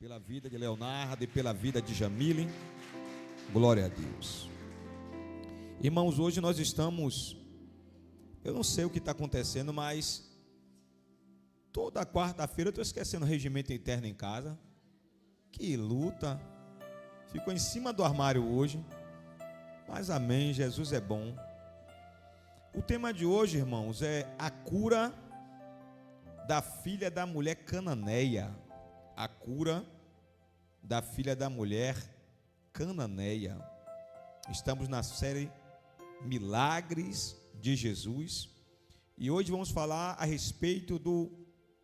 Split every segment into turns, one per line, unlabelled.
pela vida de Leonardo e pela vida de Jamile. Glória a Deus. Irmãos, hoje nós estamos, eu não sei o que está acontecendo, mas toda quarta-feira eu estou esquecendo o regimento interno em casa. Que luta. Ficou em cima do armário hoje. Mas amém, Jesus é bom. O tema de hoje, irmãos, é a cura da filha da mulher cananeia. A cura da filha da mulher cananeia. Estamos na série Milagres de Jesus. E hoje vamos falar a respeito do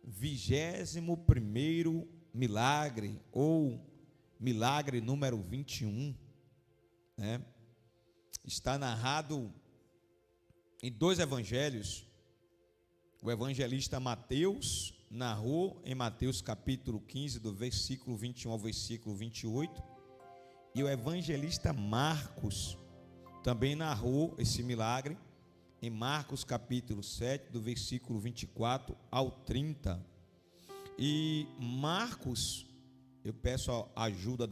21º milagre, ou milagre número 21, né? Está narrado em dois evangelhos. O evangelista Mateus narrou em Mateus capítulo 15, do versículo 21 ao versículo 28, e o evangelista Marcos também narrou esse milagre em Marcos capítulo 7, do versículo 24 ao 30. E Marcos, eu peço a ajuda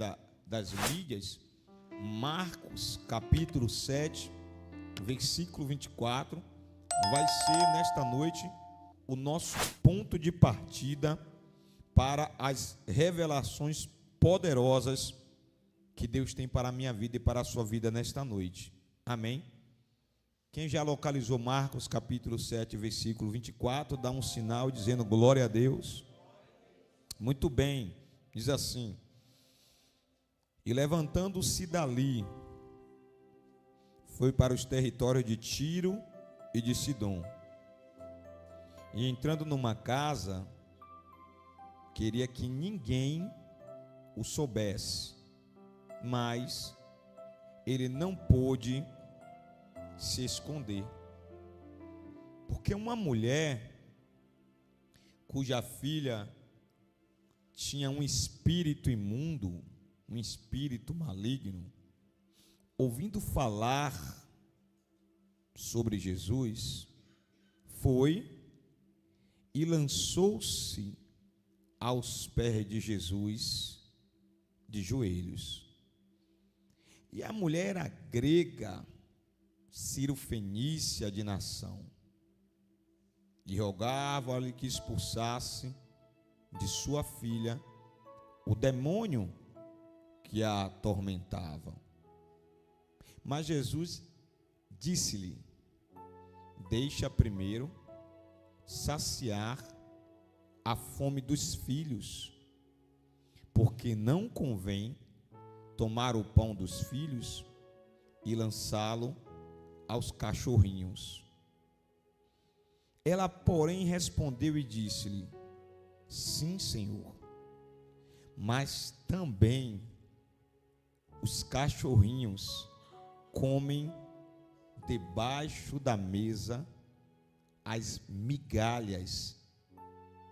das mídias. Marcos capítulo 7, versículo 24, vai ser nesta noite o nosso ponto de partida para as revelações poderosas que Deus tem para a minha vida e para a sua vida nesta noite. Amém? Quem já localizou Marcos capítulo 7, versículo 24, dá um sinal dizendo glória a Deus. Muito bem, diz assim: e levantando-se dali, foi para os territórios de Tiro e de Sidom. E entrando numa casa, queria que ninguém o soubesse, mas ele não pôde se esconder, porque uma mulher cuja filha tinha um espírito imundo, um espírito maligno, ouvindo falar sobre Jesus, foi e lançou-se aos pés de Jesus de joelhos. E a mulher era grega, Cirofenícia de nação, e rogava-lhe que expulsasse de sua filha o demônio que a atormentava. Mas Jesus disse-lhe: deixa primeiro saciar a fome dos filhos, porque não convém tomar o pão dos filhos e lançá-lo aos cachorrinhos. Ela, porém, respondeu e disse-lhe: sim, Senhor, mas também os cachorrinhos comem debaixo da mesa as migalhas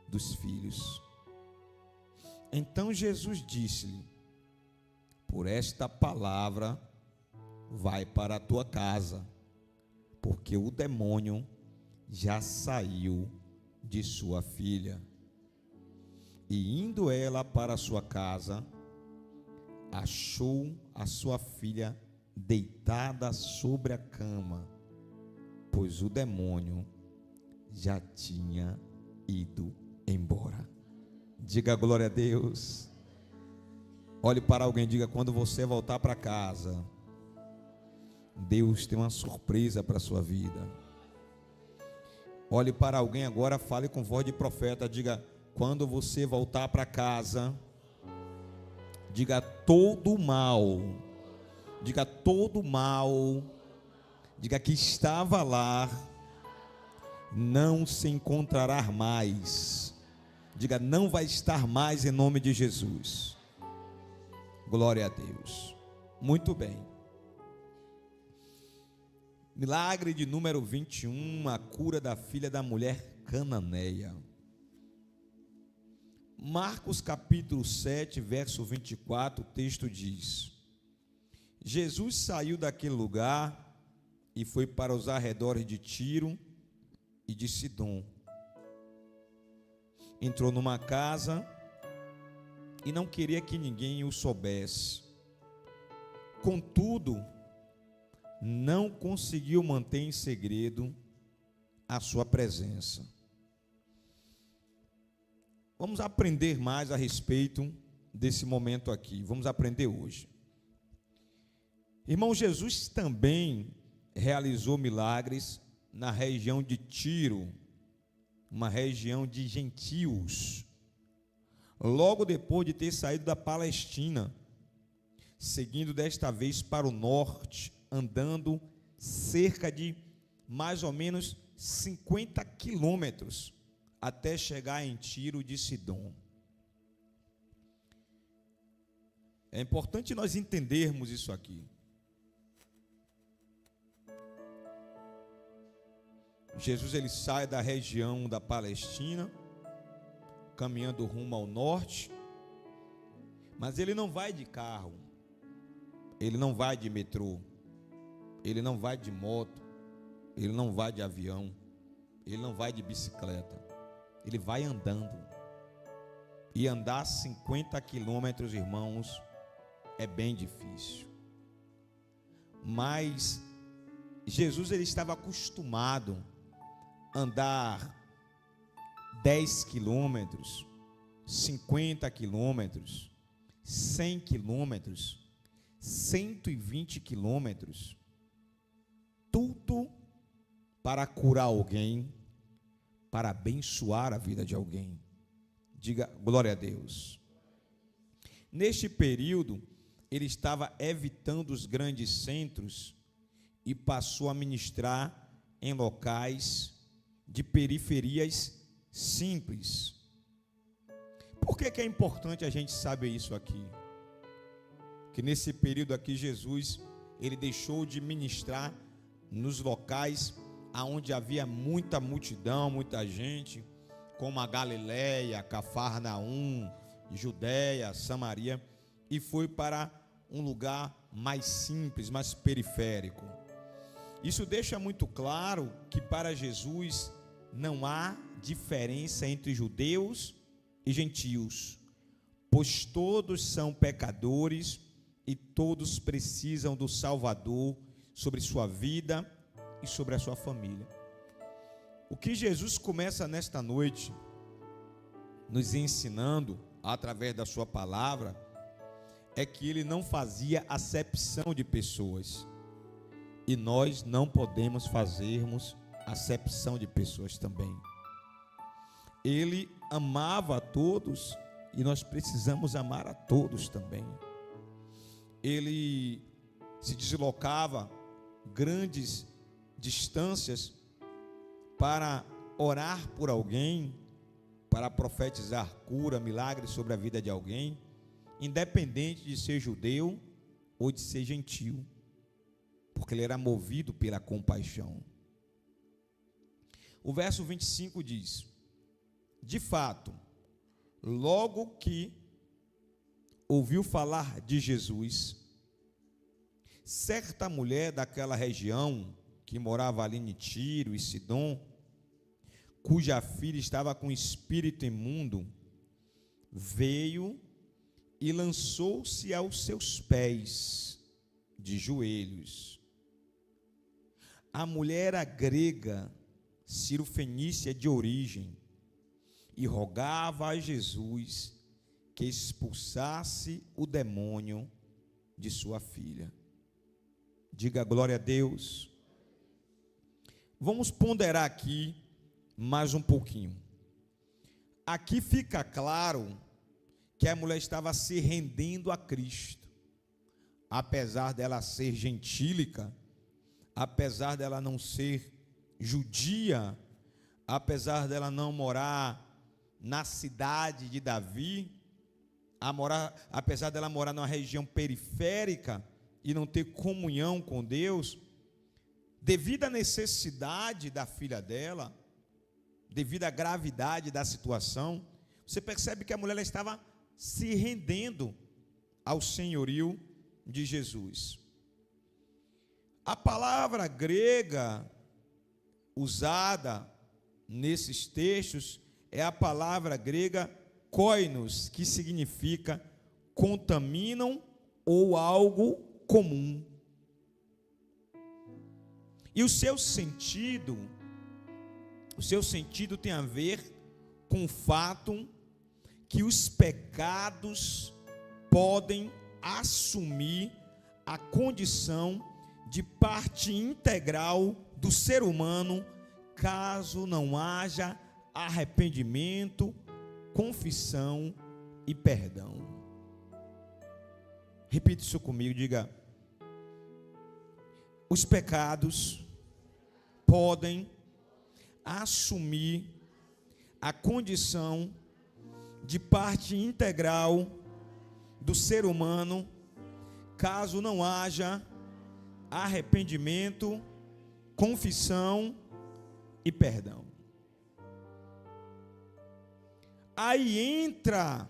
dos filhos. Então Jesus disse-lhe: por esta palavra vai para a tua casa, porque o demônio já saiu de sua filha. E indo ela para a sua casa, achou a sua filha deitada sobre a cama, pois o demônio já tinha ido embora. Diga glória a Deus. Olhe para alguém e diga: quando você voltar para casa, Deus tem uma surpresa para a sua vida. Olhe para alguém agora, fale com voz de profeta, diga: quando você voltar para casa, diga todo mal, diga todo mal, diga que estava lá, não se encontrará mais, diga não vai estar mais em nome de Jesus. Glória a Deus. Muito bem. Milagre de número 21, a cura da filha da mulher cananeia. Marcos capítulo 7, verso 24, o texto diz: Jesus saiu daquele lugar e foi para os arredores de Tiro e de Sidom. Entrou numa casa e não queria que ninguém o soubesse. Contudo, não conseguiu manter em segredo a sua presença. Vamos aprender mais a respeito desse momento aqui. Vamos aprender hoje. Irmão, Jesus também realizou milagres na região de Tiro, uma região de gentios, logo depois de ter saído da Palestina, seguindo desta vez para o norte, andando cerca de mais ou menos 50 quilômetros até chegar em Tiro de Sidom. É importante nós entendermos isso aqui. Jesus ele sai da região da Palestina, caminhando rumo ao norte, mas ele não vai de carro, ele não vai de metrô, ele não vai de moto, ele não vai de avião, ele não vai de bicicleta, ele vai andando. E andar 50 quilômetros, irmãos, é bem difícil. Mas Jesus ele estava acostumado a andar 10 quilômetros, 50 quilômetros, 100 quilômetros, 120 quilômetros, tudo para curar alguém, para abençoar a vida de alguém. Diga glória a Deus. Neste período, ele estava evitando os grandes centros e passou a ministrar em locais de periferias simples. Por que é importante a gente saber isso aqui? Que nesse período aqui Jesus, ele deixou de ministrar nos locais aonde havia muita multidão, muita gente, como a Galileia, Cafarnaum, Judéia, Samaria, e foi para um lugar mais simples, mais periférico. Isso deixa muito claro que para Jesus não há diferença entre judeus e gentios, pois todos são pecadores e todos precisam do Salvador sobre sua vida e sobre a sua família. O que Jesus começa nesta noite nos ensinando através da sua palavra é que ele não fazia acepção de pessoas, e nós não podemos fazermos acepção de pessoas também. Ele amava a todos e nós precisamos amar a todos também. Ele se deslocava grandes distâncias para orar por alguém, para profetizar cura, milagre sobre a vida de alguém, independente de ser judeu ou de ser gentio, porque ele era movido pela compaixão. O verso 25 diz: de fato, logo que ouviu falar de Jesus, certa mulher daquela região, que morava ali em Tiro e Sidom, cuja filha estava com espírito imundo, veio e lançou-se aos seus pés, de joelhos. A mulher era grega, cirofenícia de origem, e rogava a Jesus que expulsasse o demônio de sua filha. Diga glória a Deus. Vamos ponderar aqui mais um pouquinho. Aqui fica claro que a mulher estava se rendendo a Cristo, apesar dela ser gentílica, apesar dela não ser judia, apesar dela não morar na cidade de Davi, apesar dela morar numa região periférica e não ter comunhão com Deus, devido à necessidade da filha dela, devido à gravidade da situação, você percebe que a mulher estava se rendendo ao senhorio de Jesus. A palavra grega usada nesses textos é a palavra grega koinos, que significa contaminam ou algo comum. E o seu sentido tem a ver com o fato que os pecados podem assumir a condição de parte integral do ser humano, caso não haja arrependimento, confissão e perdão. Repita isso comigo, diga: os pecados podem assumir a condição de parte integral do ser humano, caso não haja arrependimento, confissão e perdão. Aí entra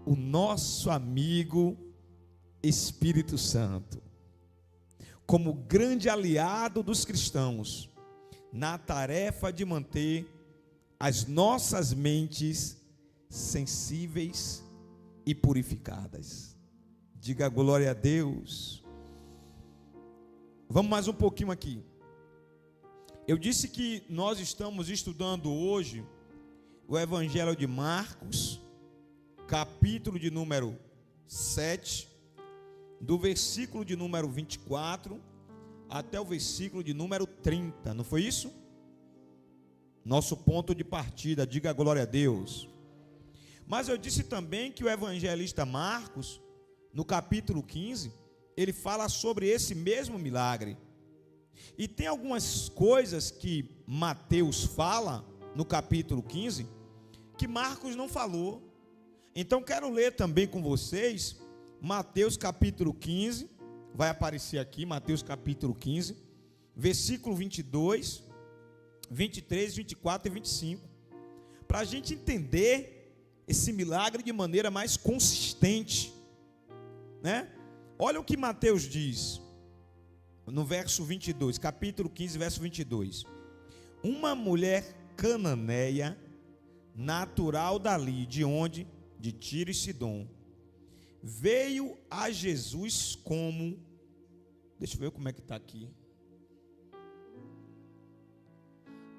o nosso amigo Espírito Santo, como grande aliado dos cristãos, na tarefa de manter as nossas mentes sensíveis e purificadas. Diga glória a Deus. Vamos mais um pouquinho aqui. Eu disse que nós estamos estudando hoje o Evangelho de Marcos, capítulo de número 7, do versículo de número 24 até o versículo de número 30, não foi isso? Nosso ponto de partida, diga glória a Deus. Mas eu disse também que o evangelista Marcos, no capítulo 15, ele fala sobre esse mesmo milagre. E tem algumas coisas que Mateus fala no capítulo 15, que Marcos não falou. Então quero ler também com vocês Mateus capítulo 15, vai aparecer aqui, Mateus capítulo 15, versículo 22, 23, 24 e 25, para a gente entender esse milagre de maneira mais consistente, né? Olha o que Mateus diz, no verso 22, capítulo 15, verso 22. Uma mulher cananeia, natural dali, de onde? De Tiro e Sidom, veio a Jesus como, deixa eu ver como é que está aqui,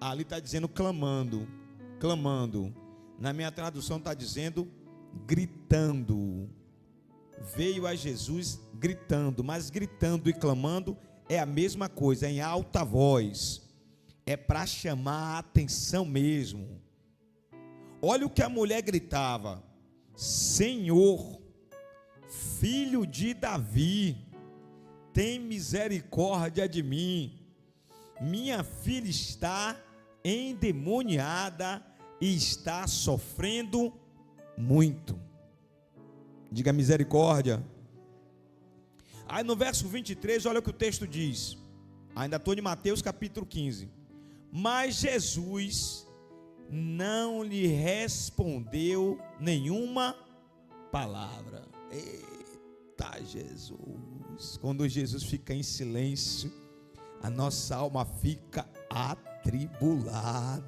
ali está dizendo clamando, na minha tradução está dizendo gritando, veio a Jesus gritando, mas gritando e clamando é a mesma coisa, é em alta voz, é para chamar a atenção mesmo. Olha o que a mulher gritava: Senhor, Filho de Davi, tem misericórdia de mim, minha filha está endemoniada e está sofrendo muito. Diga misericórdia. Aí no verso 23, olha o que o texto diz, ainda estou em Mateus capítulo 15, mas Jesus não lhe respondeu nenhuma palavra. Eita Jesus, quando Jesus fica em silêncio, a nossa alma fica atribulada,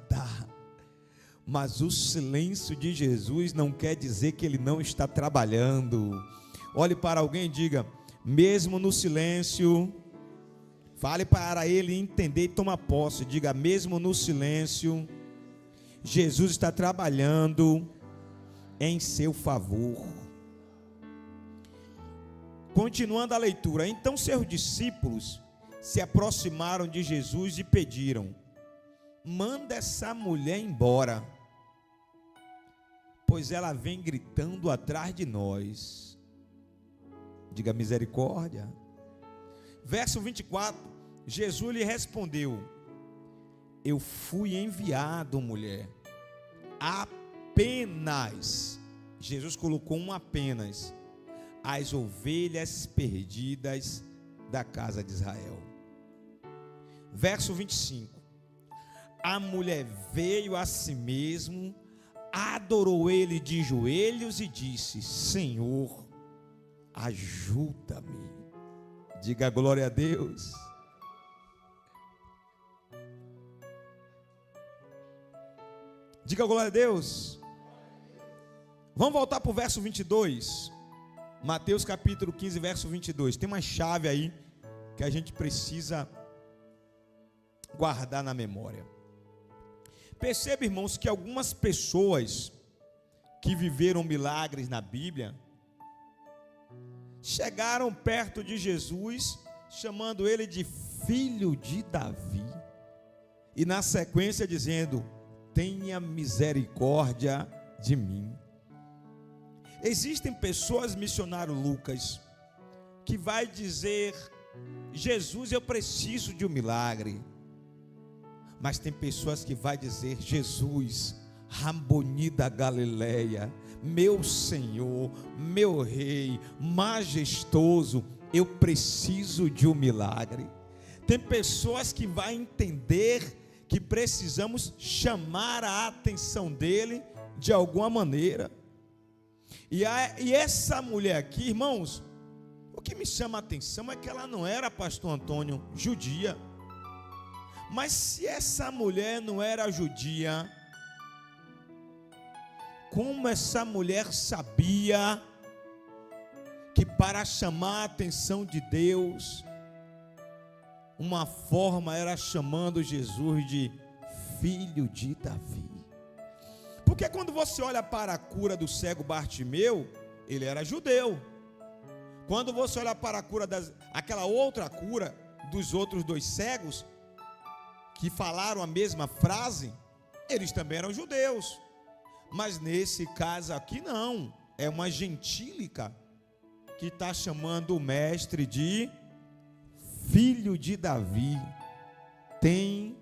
mas o silêncio de Jesus não quer dizer que Ele não está trabalhando. Olhe para alguém e diga: mesmo no silêncio, fale para ele entender e tomar posse, diga: mesmo no silêncio, Jesus está trabalhando em seu favor. Continuando a leitura, então seus discípulos se aproximaram de Jesus e pediram: manda essa mulher embora, pois ela vem gritando atrás de nós. Diga misericórdia. Verso 24, Jesus lhe respondeu: eu fui enviado, mulher, apenas, Jesus colocou um apenas, as ovelhas perdidas da casa de Israel. Verso 25, a mulher veio a si mesmo, adorou ele de joelhos e disse: Senhor, ajuda-me. Diga glória a Deus. Diga glória a Deus. Vamos voltar para o verso 22. Mateus capítulo 15, verso 22. Tem uma chave aí que a gente precisa guardar na memória. Perceba, irmãos, que algumas pessoas que viveram milagres na Bíblia chegaram perto de Jesus, chamando ele de filho de Davi, e na sequência dizendo: tenha misericórdia de mim. Existem pessoas, missionário Lucas, que vai dizer: Jesus, eu preciso de um milagre. Mas tem pessoas que vai dizer: Jesus, Rabboni da Galileia, meu Senhor, meu Rei, majestoso, eu preciso de um milagre. Tem pessoas que vai entender que precisamos chamar a atenção dele de alguma maneira. E essa mulher aqui, irmãos, o que me chama a atenção é que ela não era, pastor Antônio, judia. Mas se essa mulher não era judia, como essa mulher sabia que para chamar a atenção de Deus, uma forma era chamando Jesus de filho de Davi? Porque quando você olha para a cura do cego Bartimeu, ele era judeu. Quando você olha para a cura aquela outra cura dos outros dois cegos, que falaram a mesma frase, eles também eram judeus. Mas nesse caso aqui não, é uma gentílica que está chamando o mestre de filho de Davi, tem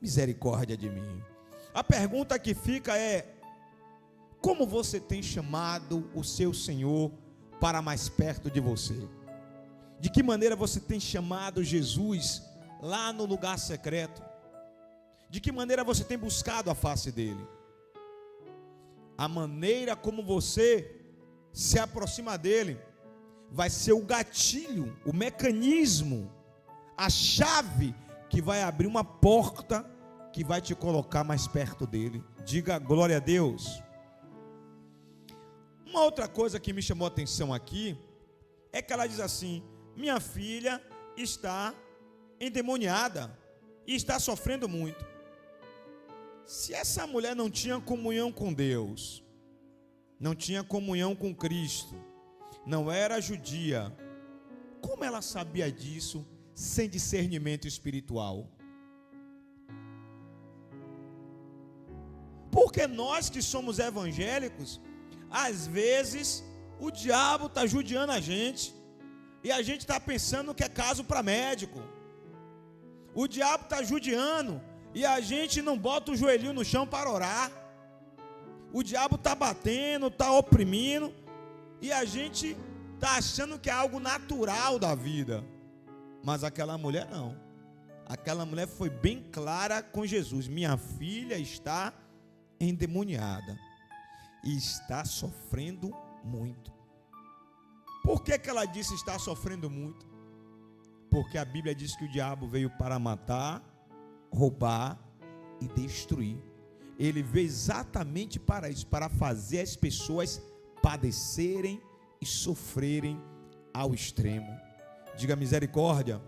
misericórdia de mim. A pergunta que fica é: como você tem chamado o seu Senhor para mais perto de você? De que maneira você tem chamado Jesus lá no lugar secreto? De que maneira você tem buscado a face dele? A maneira como você se aproxima dele vai ser o gatilho, o mecanismo, a chave que vai abrir uma porta que vai te colocar mais perto dele. Diga glória a Deus. Uma outra coisa que me chamou a atenção aqui é que ela diz assim: minha filha está endemoniada e está sofrendo muito. Se essa mulher não tinha comunhão com Deus, não tinha comunhão com Cristo, não era judia, como ela sabia disso sem discernimento espiritual? Porque nós que somos evangélicos, às vezes o diabo está judiando a gente, e a gente está pensando que é caso para médico. O diabo está judiando, e a gente não bota o joelhinho no chão para orar. O diabo está batendo, está oprimindo, e a gente está achando que é algo natural da vida. Mas aquela mulher não. Aquela mulher foi bem clara com Jesus: minha filha está endemoniada e está sofrendo muito. Por que ela disse está sofrendo muito? Porque a Bíblia diz que o diabo veio para matar, roubar e destruir. Ele veio exatamente para isso, para fazer as pessoas padecerem e sofrerem ao extremo. Diga misericórdia.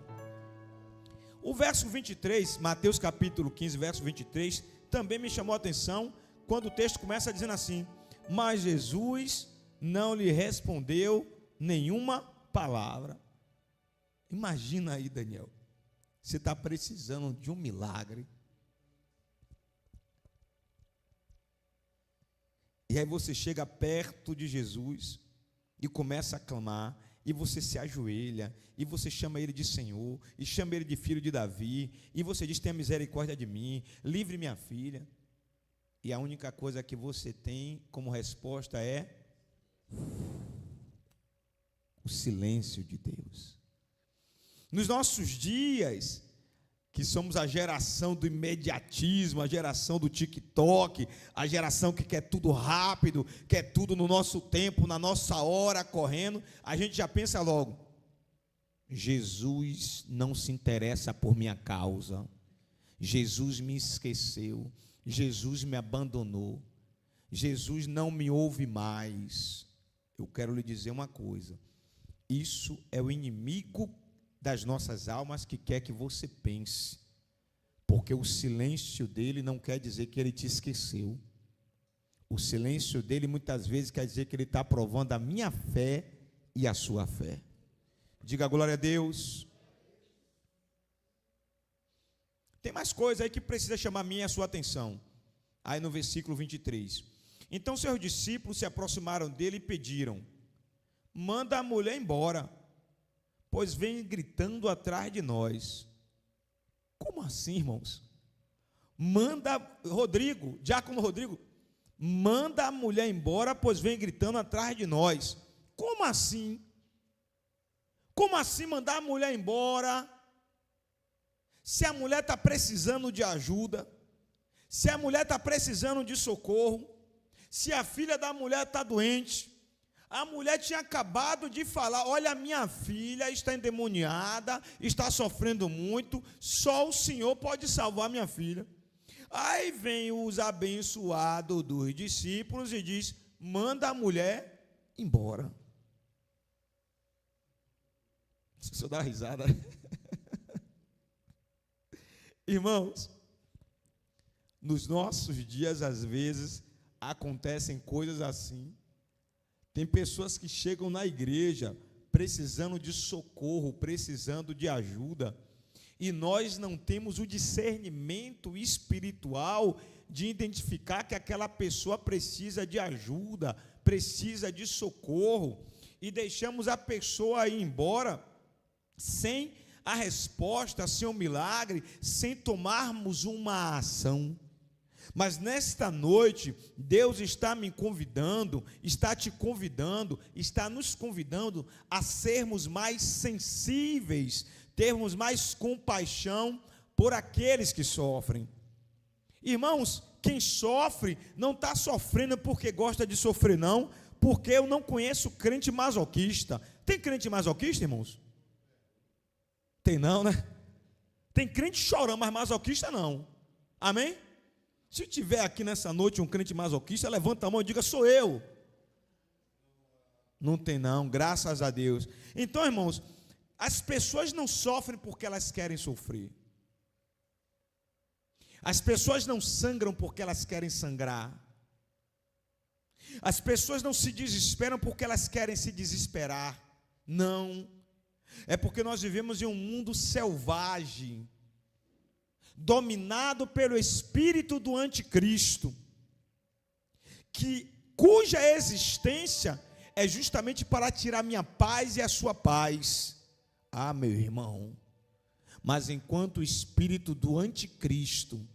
O verso 23, Mateus capítulo 15, verso 23, também me chamou a atenção, quando o texto começa dizendo assim: mas Jesus não lhe respondeu nenhuma palavra. Imagina aí, Daniel, você está precisando de um milagre, e aí você chega perto de Jesus e começa a clamar, e você se ajoelha, e você chama ele de Senhor, e chama ele de filho de Davi, e você diz: tenha misericórdia de mim, livre minha filha. E a única coisa que você tem como resposta é o silêncio de Deus. Nos nossos dias, que somos a geração do imediatismo, a geração do TikTok, a geração que quer tudo rápido, quer tudo no nosso tempo, na nossa hora, correndo, a gente já pensa logo: Jesus não se interessa por minha causa, Jesus me esqueceu, Jesus me abandonou. Jesus não me ouve mais. Eu quero lhe dizer uma coisa: isso é o inimigo das nossas almas que quer que você pense, porque o silêncio dele não quer dizer que ele te esqueceu. O silêncio dele muitas vezes quer dizer que ele está provando a minha fé e a sua fé. Diga glória a Deus. Tem mais coisa aí que precisa chamar a minha e a sua atenção. Aí no versículo 23. Então seus discípulos se aproximaram dele e pediram: manda a mulher embora, pois vem gritando atrás de nós. Como assim, irmãos? Manda, Rodrigo, diácono Rodrigo, manda a mulher embora, pois vem gritando atrás de nós. Como assim? Como assim mandar a mulher embora? Se a mulher está precisando de ajuda, se a mulher está precisando de socorro, se a filha da mulher está doente, a mulher tinha acabado de falar: olha, minha filha está endemoniada, está sofrendo muito, só o Senhor pode salvar minha filha. Aí vem os abençoados dos discípulos e diz: manda a mulher embora. Se eu dar risada. Irmãos, nos nossos dias, às vezes, acontecem coisas assim. Tem pessoas que chegam na igreja precisando de socorro, precisando de ajuda, e nós não temos o discernimento espiritual de identificar que aquela pessoa precisa de ajuda, precisa de socorro, e deixamos a pessoa ir embora sem a resposta, sem o milagre, sem tomarmos uma ação. Mas nesta noite, Deus está me convidando, está te convidando, está nos convidando a sermos mais sensíveis, termos mais compaixão por aqueles que sofrem. Irmãos, quem sofre não está sofrendo porque gosta de sofrer, não, porque eu não conheço crente masoquista. Tem crente masoquista, irmãos? Tem não, né? Tem crente chorando, mas masoquista não. Amém? Se tiver aqui nessa noite um crente masoquista, levanta a mão e diga: sou eu. Não tem não, graças a Deus. Então, irmãos, as pessoas não sofrem porque elas querem sofrer. As pessoas não sangram porque elas querem sangrar. As pessoas não se desesperam porque elas querem se desesperar. Não. É porque nós vivemos em um mundo selvagem, dominado pelo espírito do anticristo, cuja existência é justamente para tirar minha paz e a sua paz. Ah, meu irmão, mas enquanto o espírito do anticristo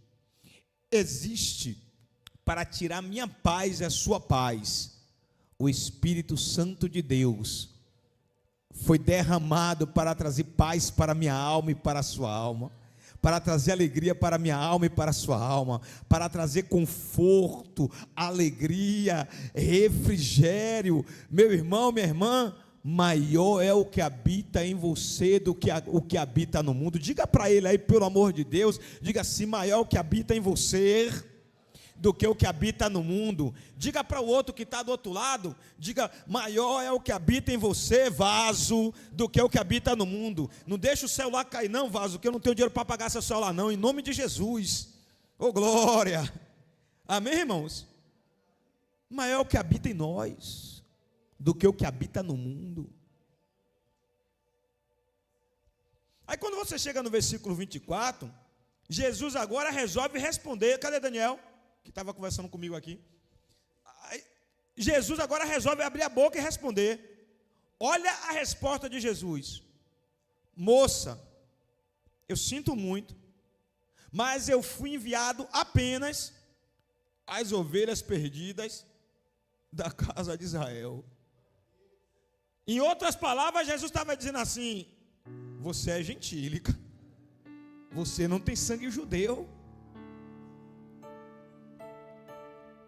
existe para tirar minha paz e a sua paz, o Espírito Santo de Deus foi derramado para trazer paz para a minha alma e para a sua alma, para trazer alegria para a minha alma e para a sua alma, para trazer conforto, alegria, refrigério. Meu irmão, minha irmã, maior é o que habita em você do que o que habita no mundo. Diga para ele aí, pelo amor de Deus, diga assim: maior é o que habita em você do que o que habita no mundo. Diga para o outro que está do outro lado, diga: maior é o que habita em você, vaso, do que o que habita no mundo. Não deixa o celular cair não, vaso, que eu não tenho dinheiro para pagar seu celular não, em nome de Jesus. Oh, glória. Amém, irmãos? Maior é o que habita em nós do que o que habita no mundo. Aí quando você chega no versículo 24, Jesus agora resolve responder. Cadê Daniel, que estava conversando comigo aqui? Aí, Jesus agora resolve abrir a boca e responder. Olha a resposta de Jesus: moça, eu sinto muito, mas eu fui enviado apenas às ovelhas perdidas da casa de Israel. Em outras palavras, Jesus estava dizendo assim: você é gentílica, você não tem sangue judeu,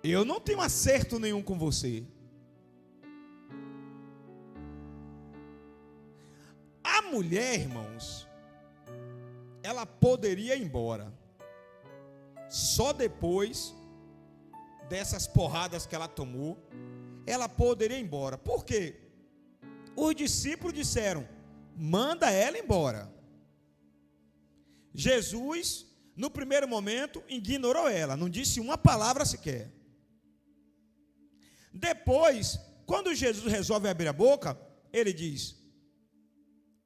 eu não tenho acerto nenhum com você. A mulher, irmãos, ela poderia ir embora só depois dessas porradas que ela tomou, ela poderia ir embora. Por quê? Os discípulos disseram: manda ela embora. Jesus, no primeiro momento, ignorou ela, não disse uma palavra sequer. Depois, quando Jesus resolve abrir a boca, ele diz: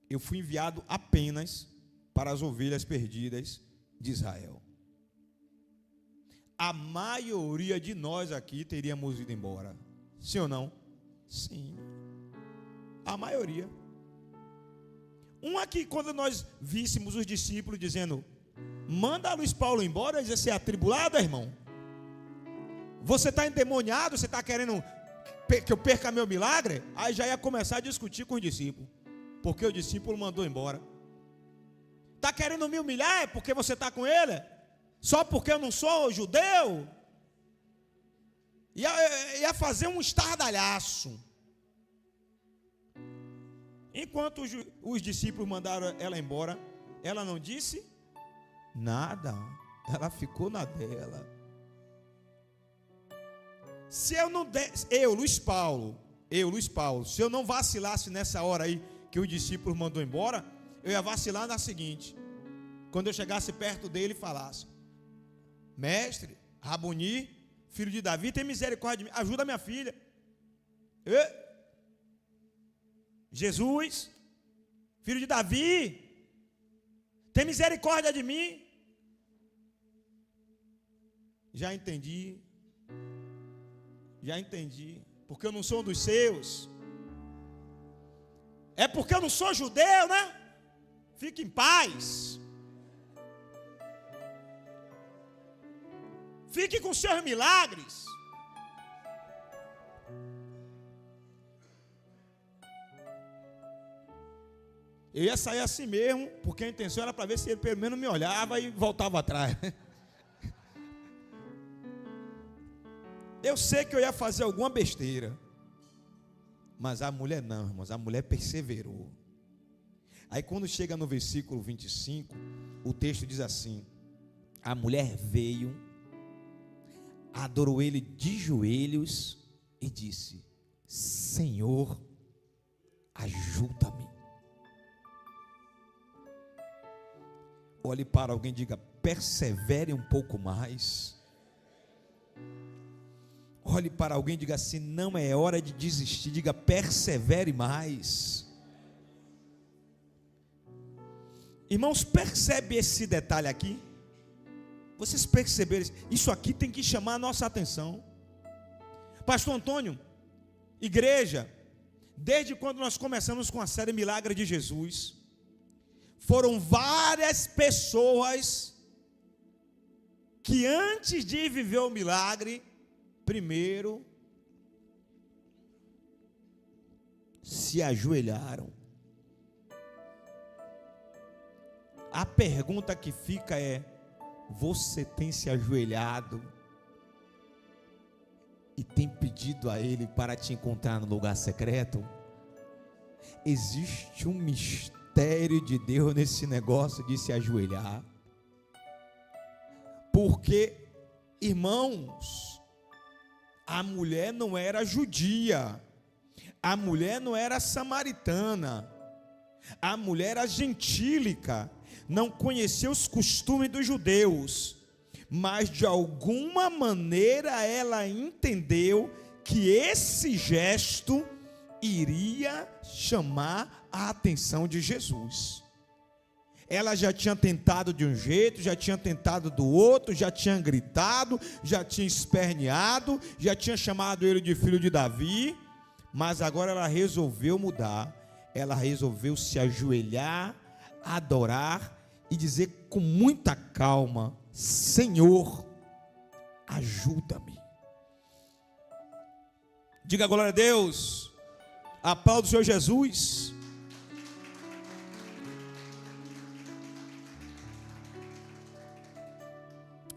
eu fui enviado apenas para as ovelhas perdidas de Israel. A maioria de nós aqui teríamos ido embora. Sim ou não? Sim. A maioria. Aqui, quando nós víssemos os discípulos dizendo: manda Luiz Paulo embora, dizer: você é atribulado, irmão? Você está endemoniado? Você está querendo que eu perca meu milagre? Aí já ia começar a discutir com os discípulos, porque o discípulo mandou embora. Está querendo me humilhar? É porque você está com ele? Só porque eu não sou judeu? Ia fazer um estardalhaço. Enquanto os discípulos mandaram ela embora, ela não disse nada. Ela ficou na dela. Se eu não desse, Luiz Paulo, se eu não vacilasse nessa hora aí que o discípulo mandou embora, eu ia vacilar na seguinte: quando eu chegasse perto dele e falasse: mestre, Rabuni, filho de Davi, tem misericórdia de mim, ajuda minha filha. Jesus, filho de Davi, tem misericórdia de mim. Já entendi, porque eu não sou um dos seus. É porque eu não sou judeu, né? Fique em paz. Fique com seus milagres. Eu ia sair assim mesmo, porque a intenção era para ver se ele pelo menos me olhava e voltava atrás. Eu sei que eu ia fazer alguma besteira, mas a mulher não, irmãos, a mulher perseverou. Aí quando chega no versículo 25, o texto diz assim: a mulher veio, adorou ele de joelhos e disse: Senhor, ajuda-me. Olhe para alguém e diga: persevere um pouco mais. Olhe para alguém e diga assim: não é hora de desistir. Diga: persevere mais. Irmãos, percebe esse detalhe aqui? Vocês perceberam? Isso aqui tem que chamar a nossa atenção. Pastor Antônio, igreja, desde quando nós começamos com a série Milagre de Jesus, foram várias pessoas que antes de viver o milagre, primeiro se ajoelharam. A pergunta que fica é: você tem se ajoelhado e tem pedido a Ele para te encontrar no lugar secreto? Existe um mistério de Deus nesse negócio de se ajoelhar. Porque, irmãos, a mulher não era judia, a mulher não era samaritana, a mulher era gentílica, não conhecia os costumes dos judeus, mas de alguma maneira ela entendeu que esse gesto iria chamar a atenção de Jesus. Ela já tinha tentado de um jeito, já tinha tentado do outro, já tinha gritado, já tinha esperneado, já tinha chamado ele de filho de Davi, mas agora ela resolveu mudar. Ela resolveu se ajoelhar, adorar e dizer com muita calma: Senhor, ajuda-me. Diga glória a Deus. Aplauda o Senhor Jesus.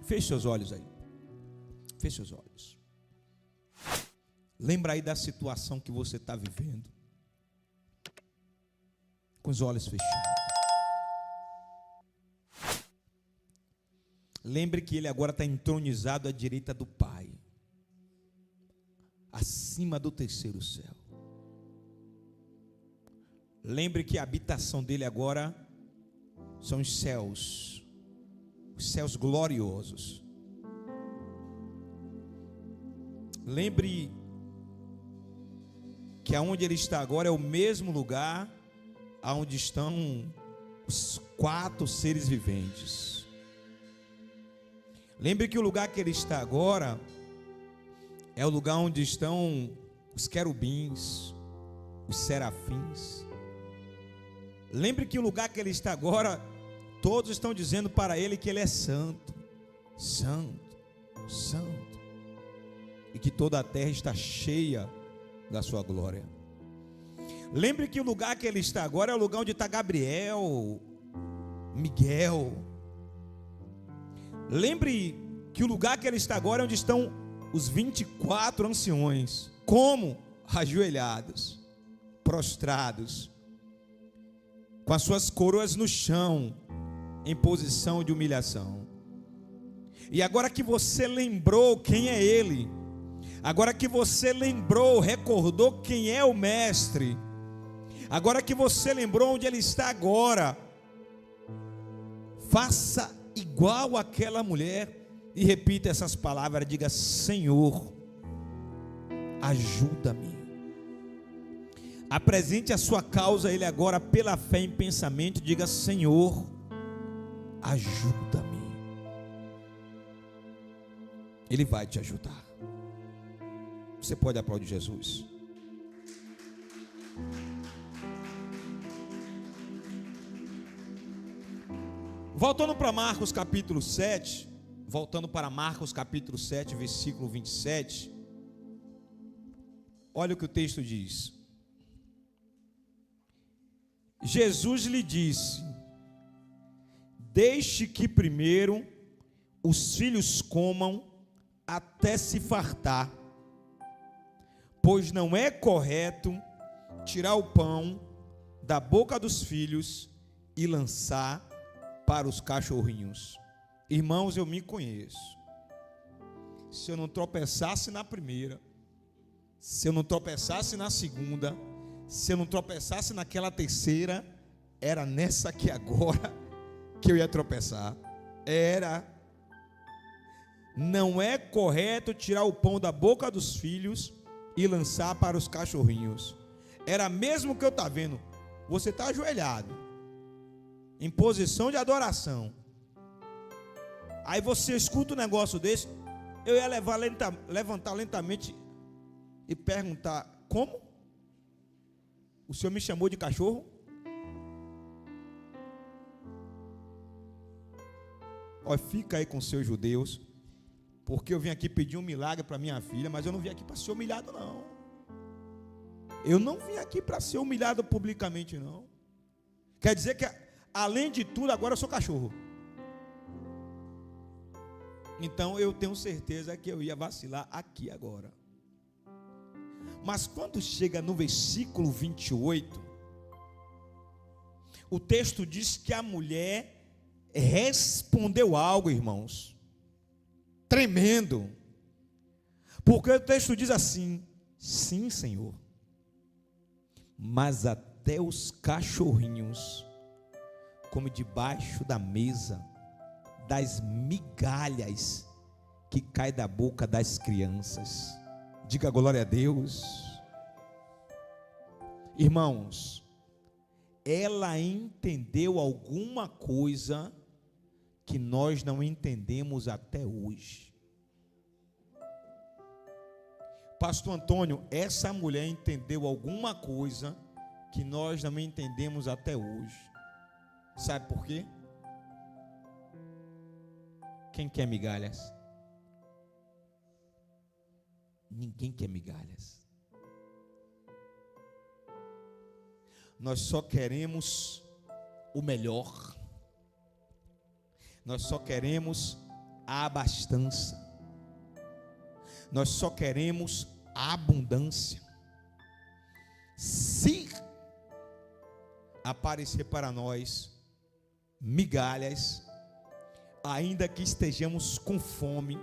Feche seus olhos aí. Feche seus olhos. Lembra aí da situação que você está vivendo. Com os olhos fechados. Lembre que ele agora está entronizado à direita do Pai. cima do terceiro céu. Lembre que a habitação dele agora são os céus gloriosos. Lembre que aonde ele está agora é o mesmo lugar aonde estão os 4 seres viventes. Lembre que o lugar que ele está agora é o lugar onde estão os querubins, os serafins. Lembre que o lugar que ele está agora, todos estão dizendo para ele que ele é santo, santo, santo, e que toda a terra está cheia da sua glória. Lembre que o lugar que ele está agora é o lugar onde está Gabriel, Miguel. Lembre que o lugar que ele está agora é onde estão os 24 anciões, como ajoelhados, prostrados, com as suas coroas no chão, em posição de humilhação. E agora que você lembrou quem é ele, agora que você lembrou, recordou quem é o mestre, agora que você lembrou onde ele está agora, faça igual àquela mulher e repita essas palavras, diga: Senhor, ajuda-me. Apresente a sua causa a ele agora pela fé em pensamento, diga: Senhor, ajuda-me. Ele vai te ajudar. Você pode aplaudir Jesus. Voltando para Marcos capítulo 7, versículo 27, olha o que o texto diz. Jesus lhe disse: deixe que primeiro os filhos comam até se fartar, pois não é correto tirar o pão da boca dos filhos e lançar para os cachorrinhos. Irmãos, eu me conheço. Se eu não tropeçasse na primeira, se eu não tropeçasse na segunda, se eu não tropeçasse naquela terceira, era nessa aqui agora que eu ia tropeçar. Não é correto tirar o pão da boca dos filhos e lançar para os cachorrinhos. Era mesmo que eu estava vendo. Você está ajoelhado, em posição de adoração. Aí você escuta um negócio desse. Eu ia levantar lentamente e perguntar: como? O senhor me chamou de cachorro? Olha, fica aí com os seus judeus, porque eu vim aqui pedir um milagre para minha filha, mas eu não vim aqui para ser humilhado, não. Eu não vim aqui para ser humilhado publicamente, não. Quer dizer que, além de tudo, agora eu sou cachorro. Então eu tenho certeza que eu ia vacilar aqui agora. Mas quando chega no versículo 28, o texto diz que a mulher respondeu algo, irmãos, tremendo. Porque o texto diz assim: sim, Senhor, mas até os cachorrinhos comem debaixo da mesa das migalhas que caem da boca das crianças. Diga glória a Deus. Irmãos, ela entendeu alguma coisa que nós não entendemos até hoje. Pastor Antônio, essa mulher entendeu alguma coisa que nós não entendemos até hoje. Sabe por quê? Quem quer migalhas? Ninguém quer migalhas. Nós só queremos o melhor. Nós só queremos a abastança. Nós só queremos a abundância. Se aparecer para nós migalhas, ainda que estejamos com fome,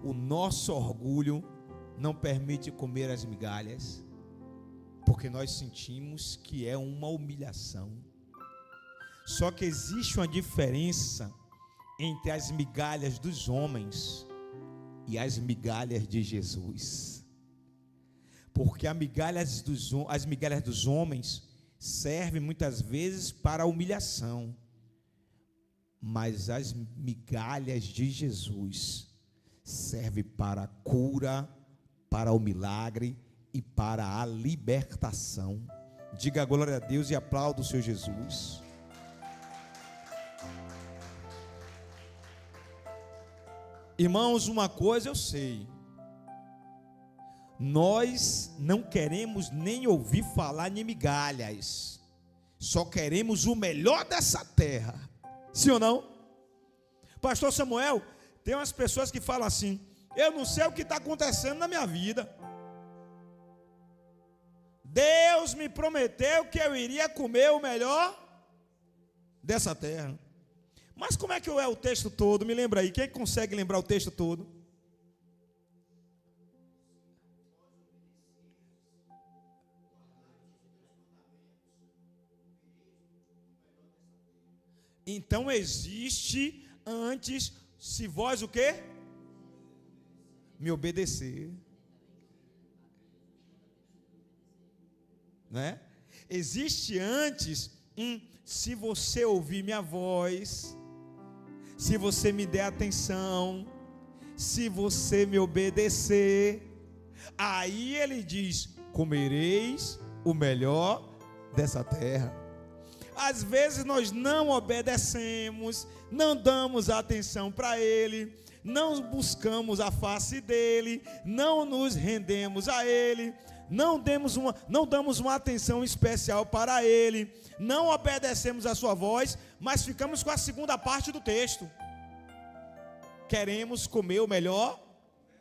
o nosso orgulho não permite comer as migalhas, porque nós sentimos que é uma humilhação. Só que existe uma diferença entre as migalhas dos homens e as migalhas de Jesus. Porque as migalhas dos homens servem muitas vezes para a humilhação, mas as migalhas de Jesus servem para a cura, para o milagre e para a libertação. Diga glória a Deus e aplauda o Senhor Jesus. Irmãos, uma coisa eu sei: nós não queremos nem ouvir falar de migalhas, só queremos o melhor dessa terra. Sim ou não? Pastor Samuel, tem umas pessoas que falam assim: eu não sei o que está acontecendo na minha vida. Deus me prometeu que eu iria comer o melhor dessa terra. Mas como é que é o texto todo? Me lembra aí, quem consegue lembrar o texto todo? Então existe antes, se vós o quê? Me obedecer. Né? Existe antes se você ouvir minha voz, se você me der atenção, se você me obedecer, aí ele diz: comereis o melhor dessa terra. Às vezes nós não obedecemos, não damos atenção para ele, não buscamos a face dele, não nos rendemos a ele, não damos uma atenção especial para ele, não obedecemos a sua voz, mas ficamos com a segunda parte do texto. Queremos comer o melhor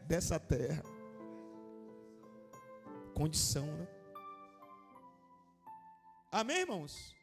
dessa terra. Condição, né? Amém, irmãos?